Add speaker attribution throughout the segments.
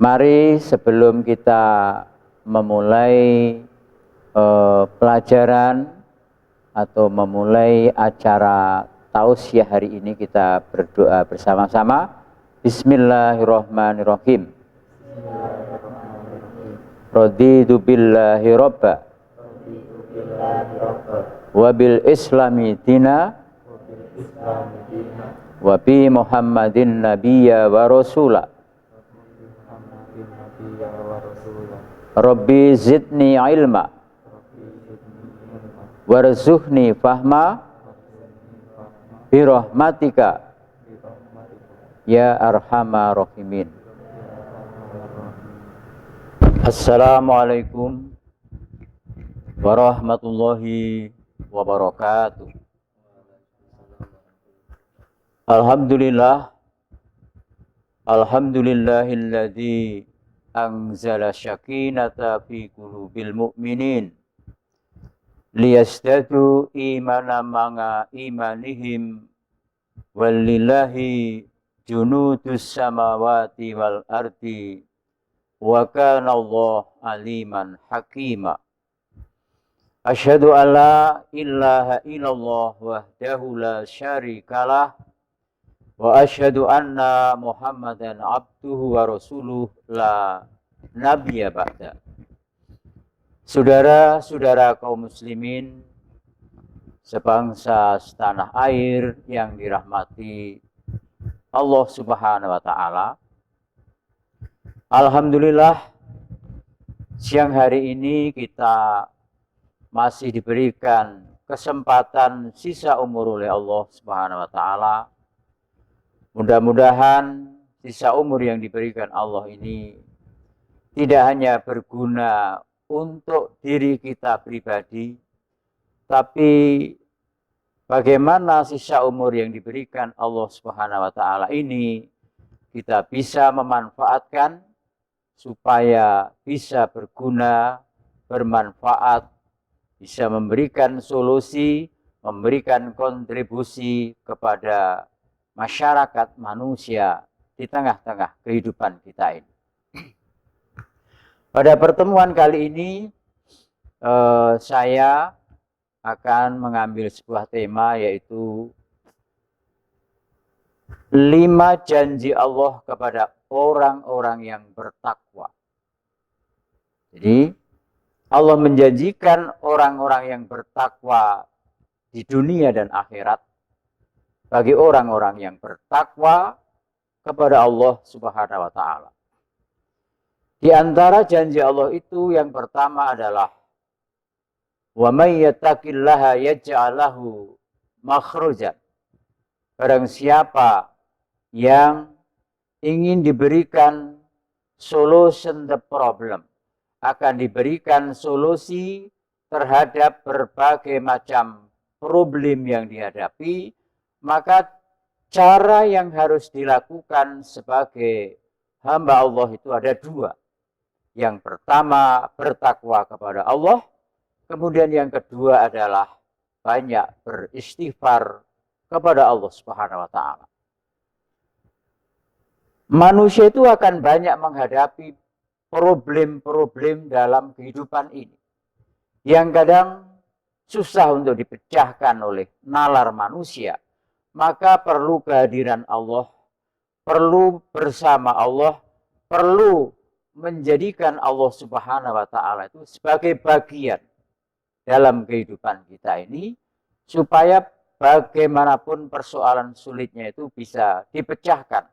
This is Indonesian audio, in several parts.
Speaker 1: Mari sebelum kita memulai pelajaran atau memulai acara tausiah hari ini, kita berdoa bersama-sama. Bismillahirrahmanirrahim. Raditu billahi robba wa bil islami dina wa bi muhammadin nabiyya wa rasula. Rabbi zidni ilma warzuqni fahma birahmatika ya arhamar rahimin. Assalamualaikum warahmatullahi wabarakatuh. Alhamdulillahilladzi anzala syakinata fi qulubil mu'minin liyazdadu imana ma'a imanihim walillahi junudus samawati wal ardi wa kana Allah aliman hakima. Asyhadu an la ilaha illallah wahdahu la syarikalah wa asyhadu anna Muhammadan abduhu wa rasuluh la nabiyya ba'da. Saudara-saudara kaum muslimin sebangsa setanah air yang dirahmati Allah Subhanahu wa taala. Alhamdulillah, siang hari ini kita masih diberikan kesempatan sisa umur oleh Allah Subhanahu wa taala. Mudah-mudahan sisa umur yang diberikan Allah ini tidak hanya berguna untuk diri kita pribadi, tapi bagaimana sisa umur yang diberikan Allah Subhanahu wa taala ini kita bisa memanfaatkan supaya bisa berguna, bermanfaat, bisa memberikan solusi, memberikan kontribusi kepada masyarakat manusia di tengah-tengah kehidupan kita ini. Pada pertemuan kali ini saya akan mengambil sebuah tema, yaitu 5 janji Allah kepada orang-orang yang bertakwa. Jadi Allah menjanjikan orang-orang yang bertakwa di dunia dan akhirat. Bagi orang-orang yang bertakwa kepada Allah Subhanahu wa taala. Di antara janji Allah itu yang pertama adalah wa may yattaqillaha yaj'al lahu makhrajan. Barang siapa yang ingin diberikan solution the problem, akan diberikan solusi terhadap berbagai macam problem yang dihadapi, maka cara yang harus dilakukan sebagai hamba Allah itu ada 2. Yang pertama, bertakwa kepada Allah. Kemudian yang kedua adalah banyak beristighfar kepada Allah Subhanahu wa taala. Manusia itu akan banyak menghadapi problem-problem dalam kehidupan ini, yang kadang susah untuk dipecahkan oleh nalar manusia. Maka perlu kehadiran Allah, perlu bersama Allah, perlu menjadikan Allah Subhanahu wa taala itu sebagai bagian dalam kehidupan kita ini, supaya bagaimanapun persoalan sulitnya itu bisa dipecahkan.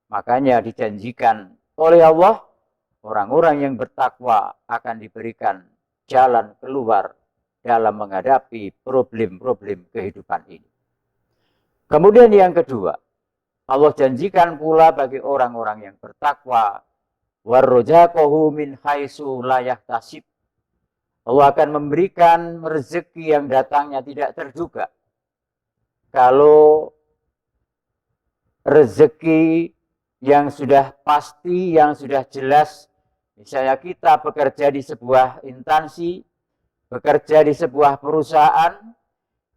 Speaker 1: Makanya dijanjikan oleh Allah, orang-orang yang bertakwa akan diberikan jalan keluar dalam menghadapi problem-problem kehidupan ini. Kemudian yang kedua, Allah janjikan pula bagi orang-orang yang bertakwa, warrozaqahu min haitsu la yahtasib. Allah akan memberikan rezeki yang datangnya tidak terduga. Kalau rezeki yang sudah pasti, yang sudah jelas, misalnya kita bekerja di sebuah instansi, bekerja di sebuah perusahaan,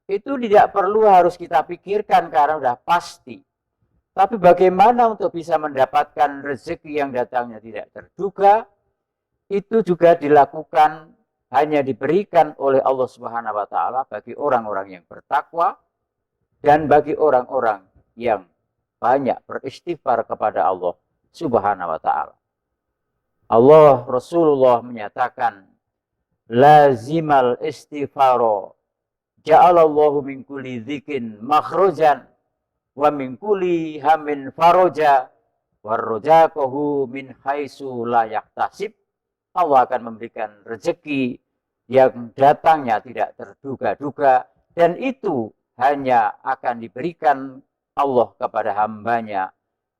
Speaker 1: itu tidak perlu harus kita pikirkan karena sudah pasti. Tapi bagaimana untuk bisa mendapatkan rezeki yang datangnya tidak terduga, itu juga dilakukan hanya diberikan oleh Allah Subhanahu wa taala bagi orang-orang yang bertakwa dan bagi orang-orang yang banyak beristighfar kepada Allah Subhanahu wa taala. Allah Rasulullah menyatakan, lazimal istighfaro ja'alallahu min kulli dzikin makhrajan wa min kulli hamin faraja warrojaqahu min haitsu la yahtasib. Allah akan memberikan rezeki yang datangnya tidak terduga-duga, dan itu hanya akan diberikan Allah kepada hambanya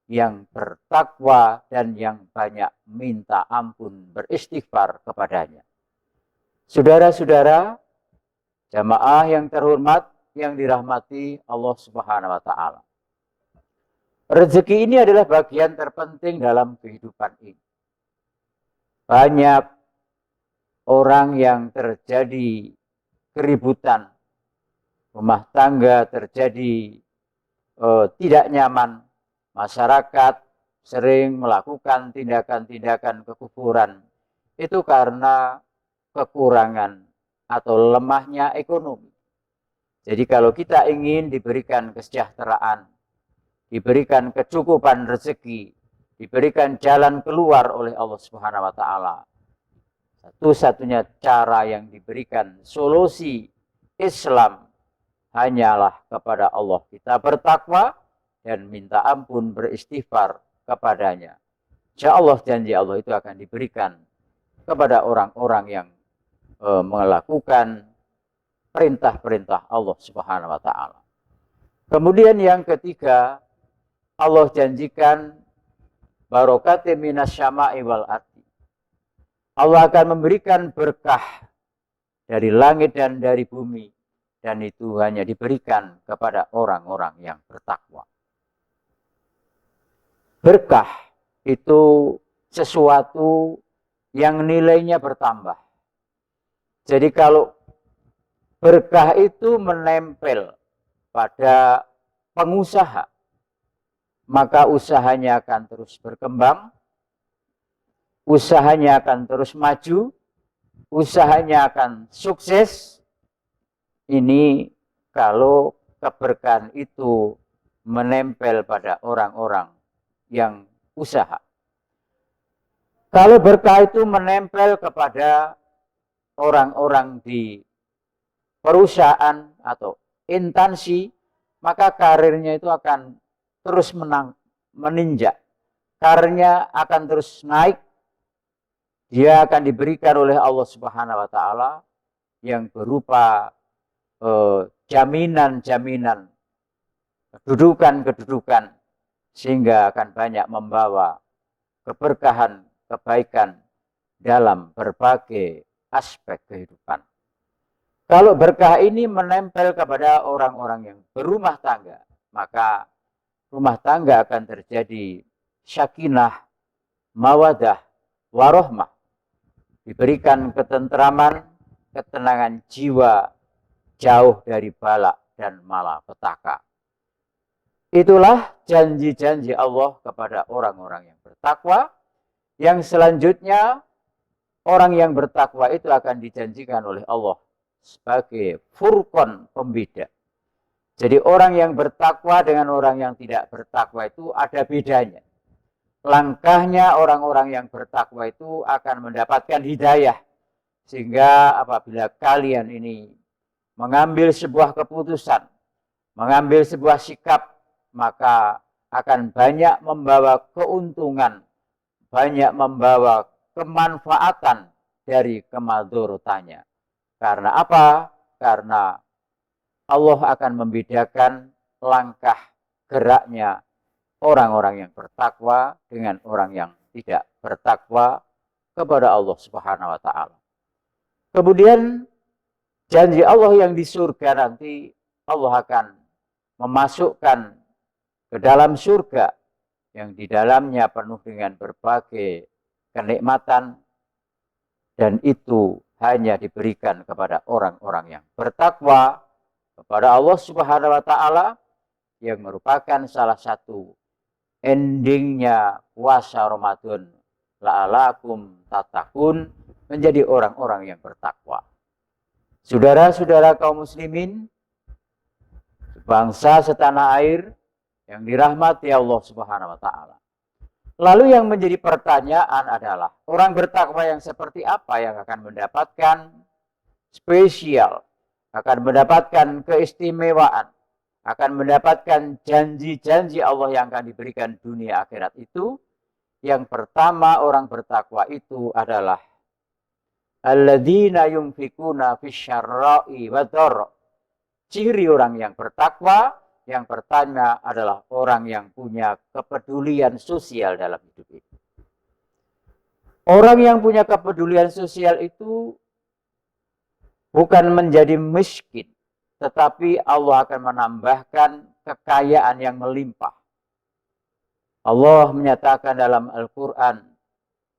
Speaker 1: yang bertakwa dan yang banyak minta ampun, beristighfar kepadanya. Saudara-saudara, jamaah yang terhormat, yang dirahmati Allah Subhanahu wa taala. Rezeki ini adalah bagian terpenting dalam kehidupan ini. Banyak orang yang terjadi keributan, rumah tangga terjadi tidak nyaman, masyarakat sering melakukan tindakan-tindakan kekufuran. Itu karena kekurangan atau lemahnya ekonomi. Jadi kalau kita ingin diberikan kesejahteraan, diberikan kecukupan rezeki, diberikan jalan keluar oleh Allah Subhanahu wa taala, satu-satunya cara yang diberikan solusi Islam hanyalah kepada Allah. Kita bertakwa dan minta ampun, beristighfar kepadanya. Insyaallah janji Allah itu akan diberikan kepada orang-orang yang melakukan perintah-perintah Allah Subhanahu wa taala. Kemudian yang ketiga, Allah janjikan barokati minasyama'i wal ardi. Allah akan memberikan berkah dari langit dan dari bumi, dan itu hanya diberikan kepada orang-orang yang bertakwa. Berkah itu sesuatu yang nilainya bertambah. Jadi kalau berkah itu menempel pada pengusaha, maka usahanya akan terus berkembang, usahanya akan terus maju, usahanya akan sukses. Ini kalau keberkahan itu menempel pada orang-orang yang usaha. Kalau berkah itu menempel kepada orang-orang di perusahaan atau instansi, maka karirnya itu akan terus meningkat. Karirnya akan terus naik. Dia akan diberikan oleh Allah Subhanahu wa taala yang berupa jaminan-jaminan, kedudukan-kedudukan, sehingga akan banyak membawa keberkahan, kebaikan dalam berbagai aspek kehidupan. Kalau berkah ini menempel kepada orang-orang yang berumah tangga, maka rumah tangga akan terjadi sakinah, mawadah, warohmah. Diberikan ketentraman, ketenangan jiwa, jauh dari balak dan malapetaka. Itulah janji-janji Allah kepada orang-orang yang bertakwa. Yang selanjutnya, orang yang bertakwa itu akan dijanjikan oleh Allah sebagai furqan, pembeda. Jadi orang yang bertakwa dengan orang yang tidak bertakwa itu ada bedanya. Langkahnya orang-orang yang bertakwa itu akan mendapatkan hidayah. Sehingga apabila kalian ini mengambil sebuah keputusan, mengambil sebuah sikap, maka akan banyak membawa keuntungan, banyak membawa kemanfaatan dari kemadorotannya. Karena apa? Karena Allah akan membedakan langkah geraknya orang-orang yang bertakwa dengan orang yang tidak bertakwa kepada Allah Subhanahu wa taala. Kemudian janji Allah yang di surga nanti, Allah akan memasukkan ke dalam surga yang di dalamnya penuh dengan berbagai kenikmatan, dan itu hanya diberikan kepada orang-orang yang bertakwa kepada Allah Subhanahu wa taala, yang merupakan salah satu endingnya puasa Ramadan la'alakum tatakun, menjadi orang-orang yang bertakwa. Saudara-saudara kaum muslimin, bangsa setanah air yang dirahmati Allah Subhanahu wa taala. Lalu yang menjadi pertanyaan adalah, orang bertakwa yang seperti apa yang akan mendapatkan spesial, akan mendapatkan keistimewaan, akan mendapatkan janji-janji Allah yang akan diberikan dunia akhirat itu? Yang pertama, orang bertakwa itu adalah alladzina yunfikuna fisyarra'i wadh-dharra. Ciri orang yang bertakwa yang pertama adalah orang yang punya kepedulian sosial dalam hidup ini. Orang yang punya kepedulian sosial itu bukan menjadi miskin, tetapi Allah akan menambahkan kekayaan yang melimpah. Allah menyatakan dalam Al-Quran,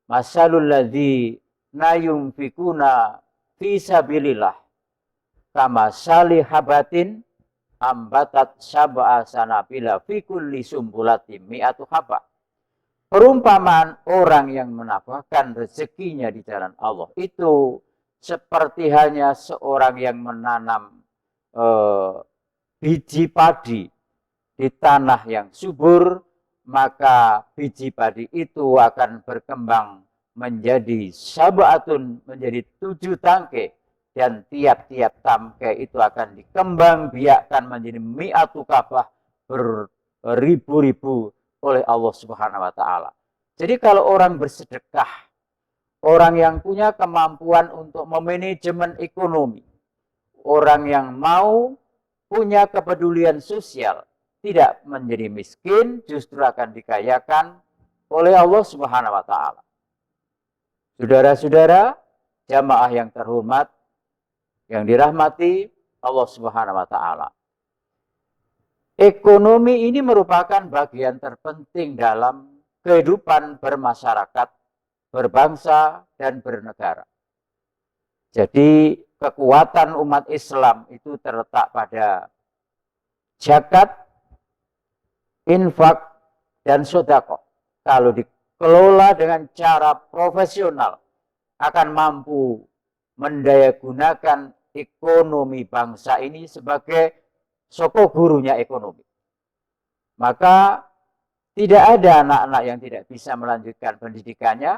Speaker 1: masalul ladzina yunfikuna fi sabilillah kama salihabatin ambatat sab'a sanabila fi kulli sumbulatin mi'atu habah. Perumpamaan orang yang menafkahkan rezekinya di jalan Allah itu seperti hanya seorang yang menanam biji padi di tanah yang subur, maka biji padi itu akan berkembang menjadi sab'atun, menjadi 7 tangkai. Dan tiap-tiap tangkai itu akan dikembang biakkan menjadi mi'atu kabah, beribu-ribu oleh Allah Subhanahu wa taala. Jadi kalau orang bersedekah, orang yang punya kemampuan untuk memanajemen ekonomi, orang yang mau punya kepedulian sosial, tidak menjadi miskin, justru akan dikayakan oleh Allah Subhanahu wa taala. Saudara-saudara, jamaah yang terhormat, yang dirahmati Allah Subhanahu wa taala. Ekonomi ini merupakan bagian terpenting dalam kehidupan bermasyarakat, berbangsa, dan bernegara. Jadi kekuatan umat Islam itu terletak pada zakat, infak, dan sedekah. Kalau dikelola dengan cara profesional, akan mampu mendayagunakan ekonomi bangsa ini sebagai soko gurunya ekonomi. Maka tidak ada anak-anak yang tidak bisa melanjutkan pendidikannya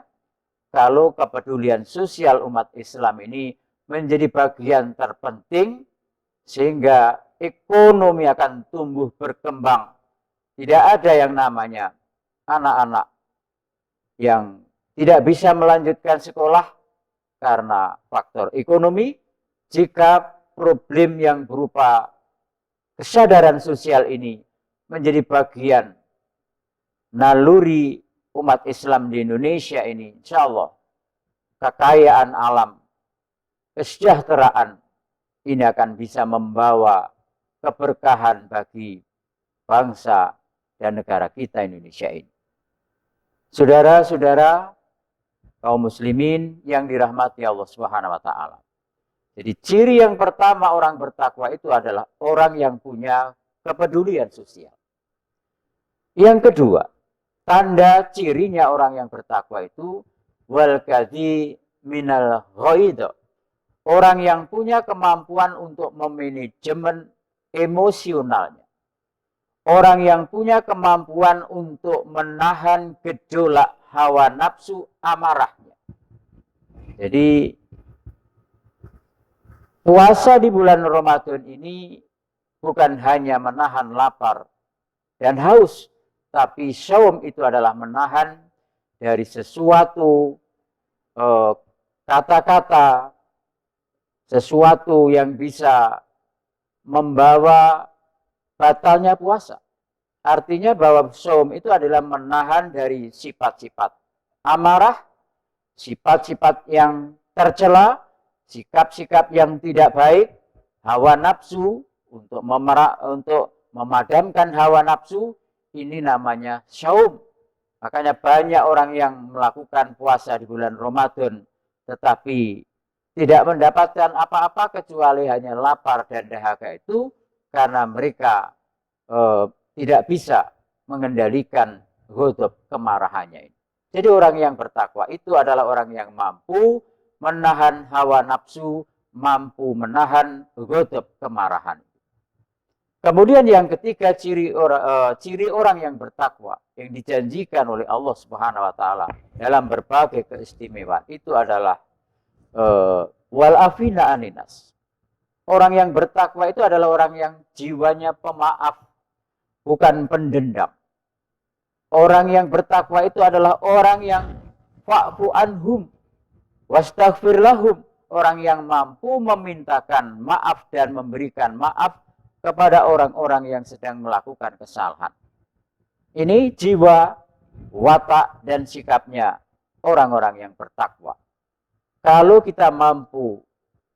Speaker 1: kalau kepedulian sosial umat Islam ini menjadi bagian terpenting, sehingga ekonomi akan tumbuh berkembang. Tidak ada yang namanya anak-anak yang tidak bisa melanjutkan sekolah karena faktor ekonomi. Jika problem yang berupa kesadaran sosial ini menjadi bagian naluri umat Islam di Indonesia ini, insya Allah kekayaan alam, kesejahteraan ini akan bisa membawa keberkahan bagi bangsa dan negara kita Indonesia ini. Saudara-saudara kaum muslimin yang dirahmati Allah Subhanahu wa taala. Jadi ciri yang pertama orang bertakwa itu adalah orang yang punya kepedulian sosial. Yang kedua, tanda cirinya orang yang bertakwa itu wal kadhi minal ghaid. Orang yang punya kemampuan untuk memanajemen emosionalnya. Orang yang punya kemampuan untuk menahan gejolak hawa nafsu amarahnya. Jadi puasa di bulan Ramadan ini bukan hanya menahan lapar dan haus, tapi saum itu adalah menahan dari sesuatu kata-kata, sesuatu yang bisa membawa batalnya puasa. Artinya bahwa saum itu adalah menahan dari sifat-sifat amarah, sifat-sifat yang tercela, sikap-sikap yang tidak baik, hawa nafsu, untuk memadamkan hawa nafsu, ini namanya saum. Makanya banyak orang yang melakukan puasa di bulan Ramadan, tetapi tidak mendapatkan apa-apa kecuali hanya lapar dan dahaga itu, karena mereka tidak bisa mengendalikan ghadab, kemarahannya ini. Jadi orang yang bertakwa itu adalah orang yang mampu menahan hawa nafsu, mampu menahan ghadab, kemarahan. Kemudian yang ketiga, ciri orang yang bertakwa yang dijanjikan oleh Allah Subhanahu wa taala dalam berbagai keistimewaan itu adalah wal afina aninas. Orang yang bertakwa itu adalah orang yang jiwanya pemaaf, bukan pendendam. Orang yang bertakwa itu adalah orang yang fa'fu anhum wastaghfir lahum, orang yang mampu memintakan maaf dan memberikan maaf kepada orang-orang yang sedang melakukan kesalahan. Ini jiwa, watak, dan sikapnya orang-orang yang bertakwa. Kalau kita mampu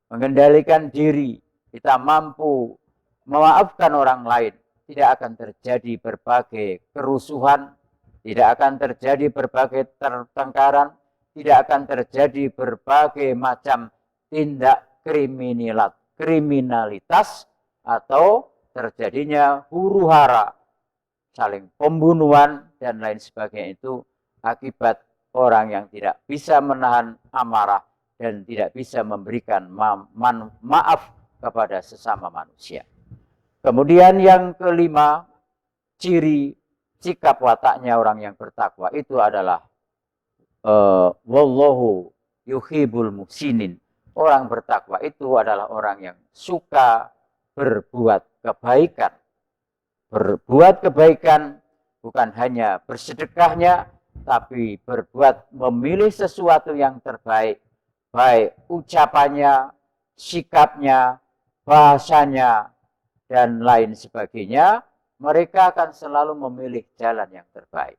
Speaker 1: mengendalikan diri, kita mampu memaafkan orang lain, tidak akan terjadi berbagai kerusuhan, tidak akan terjadi berbagai pertengkaran, tidak akan terjadi berbagai macam tindak kriminalitas, atau terjadinya huru-hara, saling pembunuhan, dan lain sebagainya. Itu akibat orang yang tidak bisa menahan amarah dan tidak bisa memberikan maaf kepada sesama manusia. Kemudian yang kelima, ciri sikap wataknya orang yang bertakwa itu adalah wallahu yuhibbul muhsinin. Orang bertakwa itu adalah orang yang suka berbuat kebaikan. Berbuat kebaikan bukan hanya bersedekahnya, tapi berbuat memilih sesuatu yang terbaik, baik ucapannya, sikapnya, bahasanya, dan lain sebagainya. Mereka akan selalu memilih jalan yang terbaik.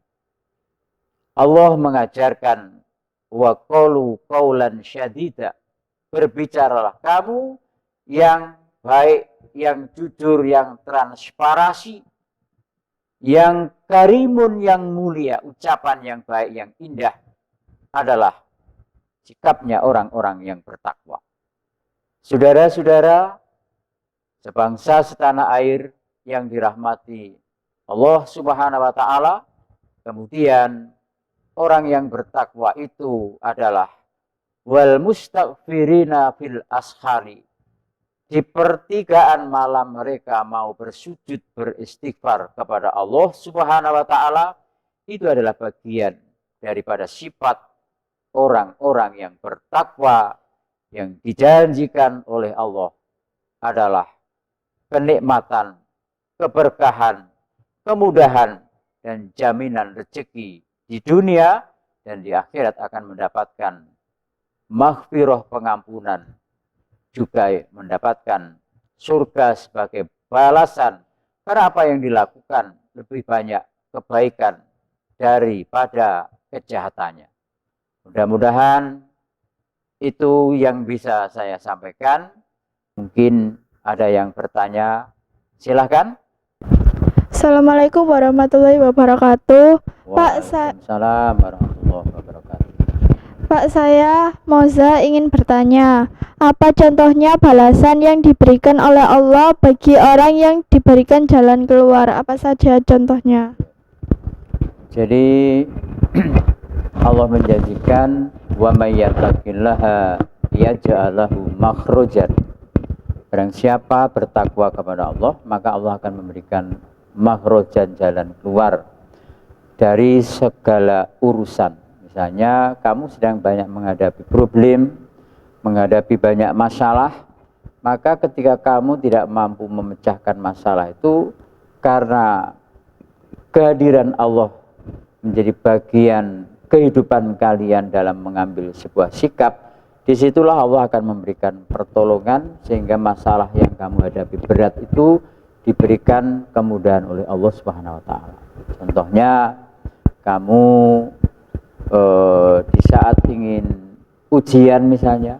Speaker 1: Allah mengajarkan wa qalu qaulan syadida, berbicaralah kamu yang baik, yang jujur, yang transparasi, yang karimun, yang mulia. Ucapan yang baik, yang indah adalah sikapnya orang-orang yang bertakwa. Saudara-saudara, sebangsa setanah air yang dirahmati Allah Subhanahu wa taala, kemudian orang yang bertakwa itu adalah wal mustaghfirina fil ashari. Di pertigaan malam mereka mau bersujud beristighfar kepada Allah Subhanahu wa taala. Itu adalah bagian daripada sifat orang-orang yang bertakwa yang dijanjikan oleh Allah, adalah kenikmatan, keberkahan, kemudahan, dan jaminan rezeki di dunia, dan di akhirat akan mendapatkan maghfirah, pengampunan, juga mendapatkan surga sebagai balasan karena apa yang dilakukan lebih banyak kebaikan daripada kejahatannya. Mudah-mudahan itu yang bisa saya sampaikan. Mungkin ada yang bertanya, silahkan.
Speaker 2: Assalamualaikum warahmatullahi wabarakatuh.
Speaker 1: Waalaikumsalam warahmatullahi wabarakatuh.
Speaker 2: Pak, saya Moza ingin bertanya, apa contohnya balasan yang diberikan oleh Allah bagi orang yang diberikan jalan keluar? Apa saja contohnya?
Speaker 1: Jadi Allah menjanjikan wa may yattaqillaha yaj'al lahu makhrajan. Barang siapa bertakwa kepada Allah, maka Allah akan memberikan makhrajan, jalan keluar dari segala urusan. Misalnya kamu sedang banyak menghadapi problem, menghadapi banyak masalah, maka ketika kamu tidak mampu memecahkan masalah itu karena kehadiran Allah menjadi bagian kehidupan kalian dalam mengambil sebuah sikap, disitulah Allah akan memberikan pertolongan sehingga masalah yang kamu hadapi berat itu diberikan kemudahan oleh Allah Subhanahu wa taala. Contohnya kamu di saat ingin ujian misalnya,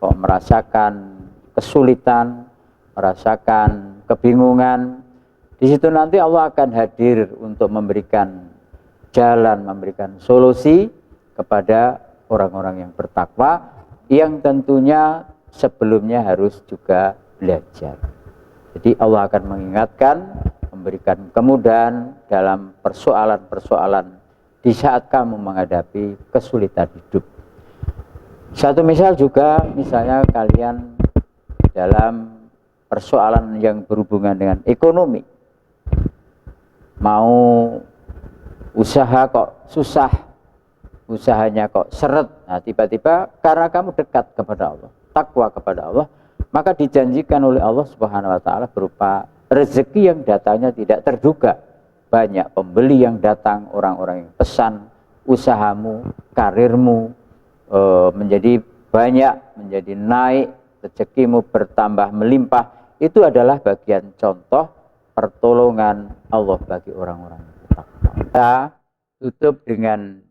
Speaker 1: kok merasakan kesulitan, merasakan kebingungan, di situ nanti Allah akan hadir untuk memberikan jalan, memberikan solusi kepada orang-orang yang bertakwa, yang tentunya sebelumnya harus juga belajar. Jadi Allah akan mengingatkan, memberikan kemudahan dalam persoalan-persoalan di saat kamu menghadapi kesulitan hidup. Satu misal juga, misalnya kalian dalam persoalan yang berhubungan dengan ekonomi, mau usaha kok susah, usahanya kok seret, nah tiba-tiba karena kamu dekat kepada Allah, takwa kepada Allah, maka dijanjikan oleh Allah Subhanahu wa taala berupa rezeki yang datangnya tidak terduga. Banyak pembeli yang datang, orang-orang yang pesan, usahamu, karirmu menjadi banyak, menjadi naik, rezekimu bertambah melimpah. Itu adalah bagian contoh pertolongan Allah bagi orang-orang yang bertakwa. Kita tutup dengan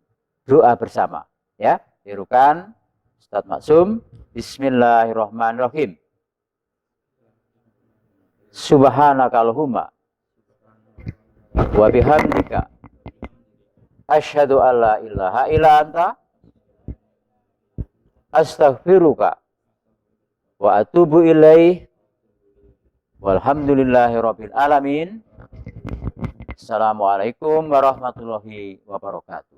Speaker 1: doa bersama, ya. Tirukan Ustaz Maksum. Bismillahirrahmanirrahim. Subhanakallahumma wa bihamdika asyhadu an la ilaha illa anta astaghfiruka wa atubu ilaih. Walhamdulillahi rabbil alamin. Assalamualaikum warahmatullahi wabarakatuh.